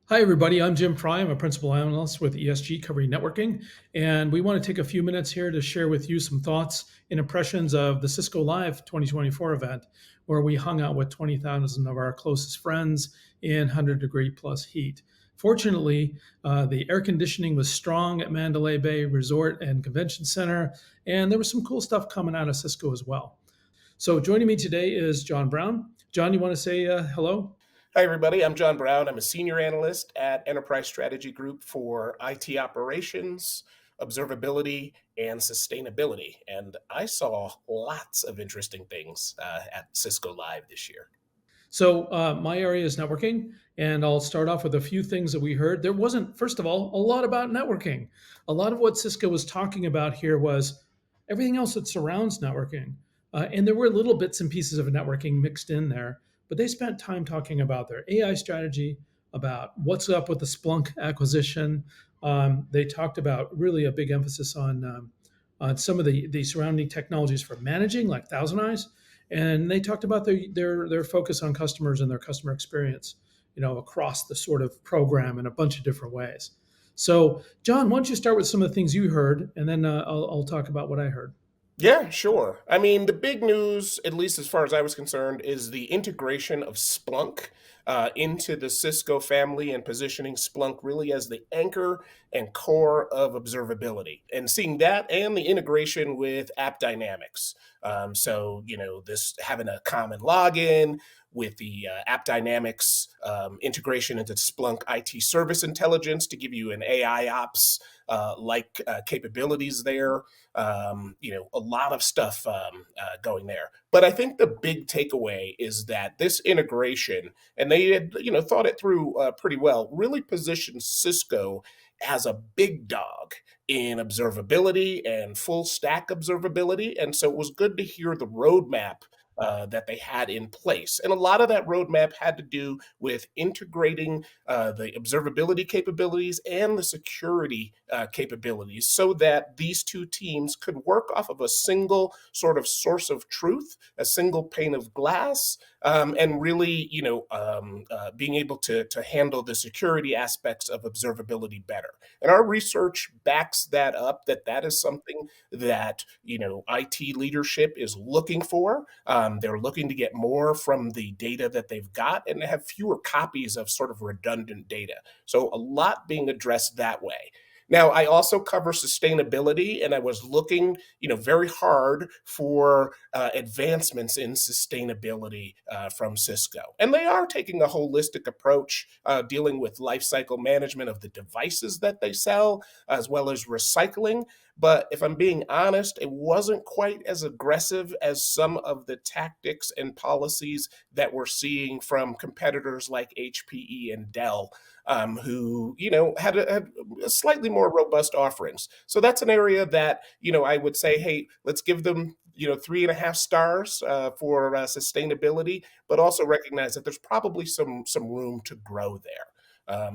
Hi, everybody. I'm Jim Fry. I'm a principal analyst with ESG covering networking. And we want to take a few minutes here to share with you some thoughts and impressions of the Cisco Live 2024 event, where we hung out with 20,000 of our closest friends in 100-degree plus heat. Fortunately, the air conditioning was strong at Mandalay Bay Resort and Convention Center, and there was some cool stuff coming out of Cisco as well. So joining me today is John Brown. John, you want to say hello? Hi, everybody. I'm John Brown. I'm a senior analyst at Enterprise Strategy Group for IT operations, observability, and sustainability. And I saw lots of interesting things at Cisco Live this year. So my area is networking, and I'll start off with a few things that we heard. There wasn't, first of all, a lot about networking. A lot of what Cisco was talking about here was everything else that surrounds networking. And there were little bits and pieces of networking mixed in there, but they spent time talking about their AI strategy, about what's up with the Splunk acquisition. They talked about really a big emphasis on some of the surrounding technologies for managing, like Thousand Eyes, and they talked about their focus on customers and their customer experience, across the sort of program in a bunch of different ways. So, John, why don't you start with some of the things you heard, and then I'll talk about what I heard. Yeah, sure. I mean, the big news, at least as far as I was concerned, is the integration of Splunk into the Cisco family and positioning Splunk really as the anchor and core of observability. And seeing that and the integration with App Dynamics. This having a common login with the App Dynamics integration into Splunk IT Service Intelligence to give you an AI ops capabilities there. A lot of stuff going there. But I think the big takeaway is that this integration, and they had thought it through pretty well, really positions Cisco as a big dog in observability and full stack observability. And so it was good to hear the roadmap that they had in place. And a lot of that roadmap had to do with integrating the observability capabilities and the security capabilities so that these two teams could work off of a single sort of source of truth, a single pane of glass, and really, being able to handle the security aspects of observability better. And our research backs that up, that is something that, IT leadership is looking for. They're looking to get more from the data that they've got and have fewer copies of sort of redundant data. So a lot being addressed that way. Now, I also cover sustainability, and I was looking, very hard for advancements in sustainability from Cisco. And they are taking a holistic approach, dealing with lifecycle management of the devices that they sell, as well as recycling. But if I'm being honest, it wasn't quite as aggressive as some of the tactics and policies that we're seeing from competitors like HPE and Dell, who had slightly more robust offerings. So that's an area that I would say, hey, let's give them 3.5 stars for sustainability, but also recognize that there's probably some room to grow there.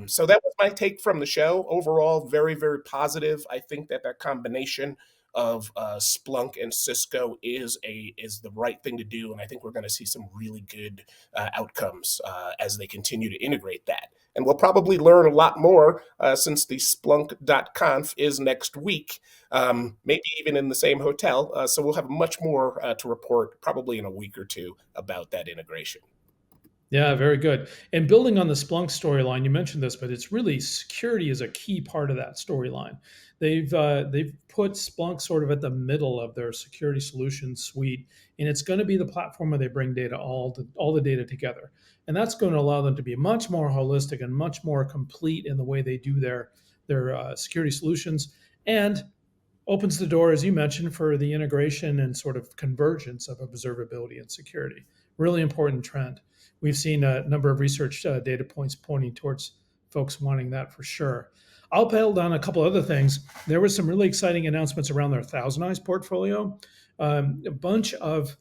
So that was my take from the show. Overall, very, very positive. I think that combination of Splunk and Cisco is the right thing to do, and I think we're going to see some really good outcomes as they continue to integrate that. And we'll probably learn a lot more since the Splunk.conf is next week, maybe even in the same hotel. So we'll have much more to report probably in a week or two about that integration. Yeah, very good. And building on the Splunk storyline, you mentioned this, but it's really security is a key part of that storyline. They've put Splunk sort of at the middle of their security solution suite, and it's going to be the platform where they bring data all the data together, and that's going to allow them to be much more holistic and much more complete in the way they do their security solutions, and opens the door, as you mentioned, for the integration and sort of convergence of observability and security. Really important trend. We've seen a number of research data points pointing towards folks wanting that for sure. I'll build on a couple other things. There were some really exciting announcements around their Thousand Eyes portfolio. A bunch of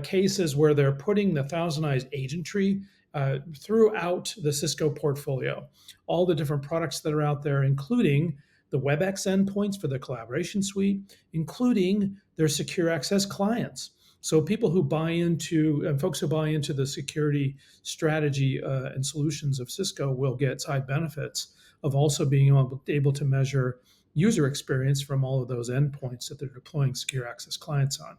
cases where they're putting the Thousand Eyes agentry throughout the Cisco portfolio. All the different products that are out there, including the WebEx endpoints for the collaboration suite, including their secure access clients. So people who buy into and folks who buy into the security strategy and solutions of Cisco will get side benefits of also being able to measure user experience from all of those endpoints that they're deploying secure access clients on.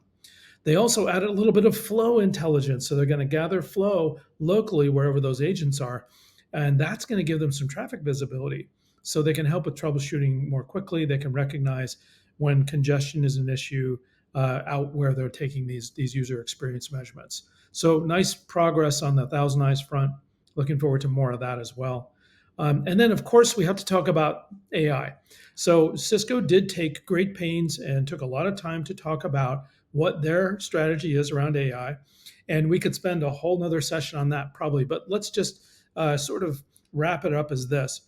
They also added a little bit of flow intelligence. So they're going to gather flow locally wherever those agents are. And that's going to give them some traffic visibility. So they can help with troubleshooting more quickly. They can recognize when congestion is an issue out where they're taking these user experience measurements. So nice progress on the Thousand Eyes front. Looking forward to more of that as well. And then, of course, we have to talk about AI. So Cisco did take great pains and took a lot of time to talk about what their strategy is around AI. And we could spend a whole nother session on that probably, but let's just sort of wrap it up as this.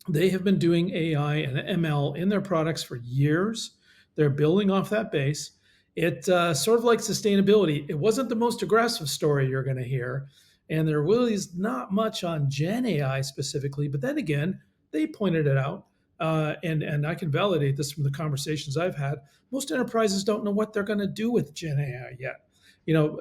They have been doing AI and ML in their products for years. They're building off that base. It sort of like sustainability. It wasn't the most aggressive story you're going to hear, and there really is not much on Gen AI specifically. But then again, they pointed it out, and I can validate this from the conversations I've had. Most enterprises don't know what they're going to do with Gen AI yet.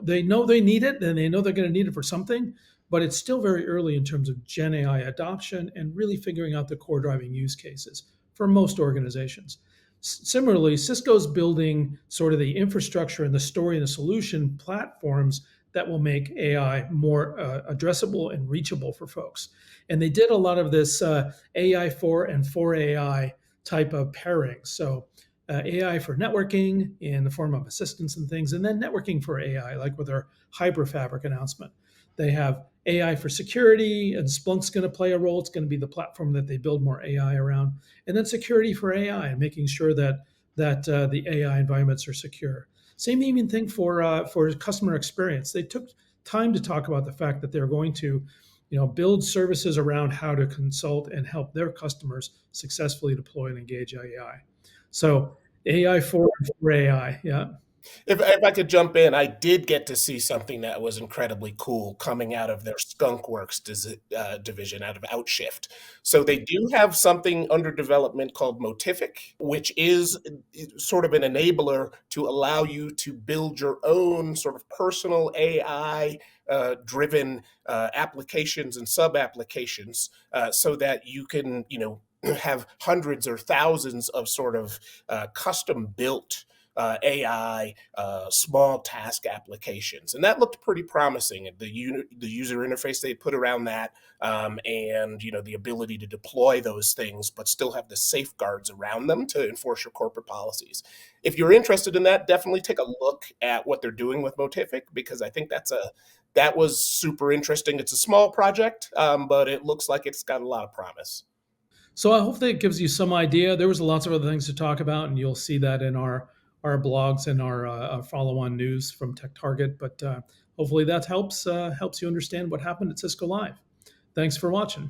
They know they need it, and they know they're going to need it for something, but it's still very early in terms of Gen AI adoption and really figuring out the core driving use cases for most organizations. Similarly, Cisco's building sort of the infrastructure and the story and the solution platforms that will make AI more addressable and reachable for folks. And they did a lot of this AI for and for AI type of pairings. So AI for networking in the form of assistants and things, and then networking for AI, like with our HyperFabric announcement. They have AI for security, and Splunk's going to play a role. It's going to be the platform that they build more AI around, and then security for AI and making sure that the AI environments are secure. Same even thing for customer experience. They took time to talk about the fact that they're going to, build services around how to consult and help their customers successfully deploy and engage AI. So AI for AI, yeah. If I could jump in, I did get to see something that was incredibly cool coming out of their Skunkworks division out of Outshift. So they do have something under development called Motific, which is sort of an enabler to allow you to build your own sort of personal AI driven applications and sub applications so that you can, have hundreds or thousands of sort of custom built AI small task applications, and that looked pretty promising. The user interface they put around that, and the ability to deploy those things, but still have the safeguards around them to enforce your corporate policies. If you're interested in that, definitely take a look at what they're doing with Motific, because I think that was super interesting. It's a small project, but it looks like it's got a lot of promise. So I hope that gives you some idea. There was lots of other things to talk about, and you'll see that in our blogs and our follow-on news from Tech Target. But hopefully that helps you understand what happened at Cisco Live. Thanks for watching.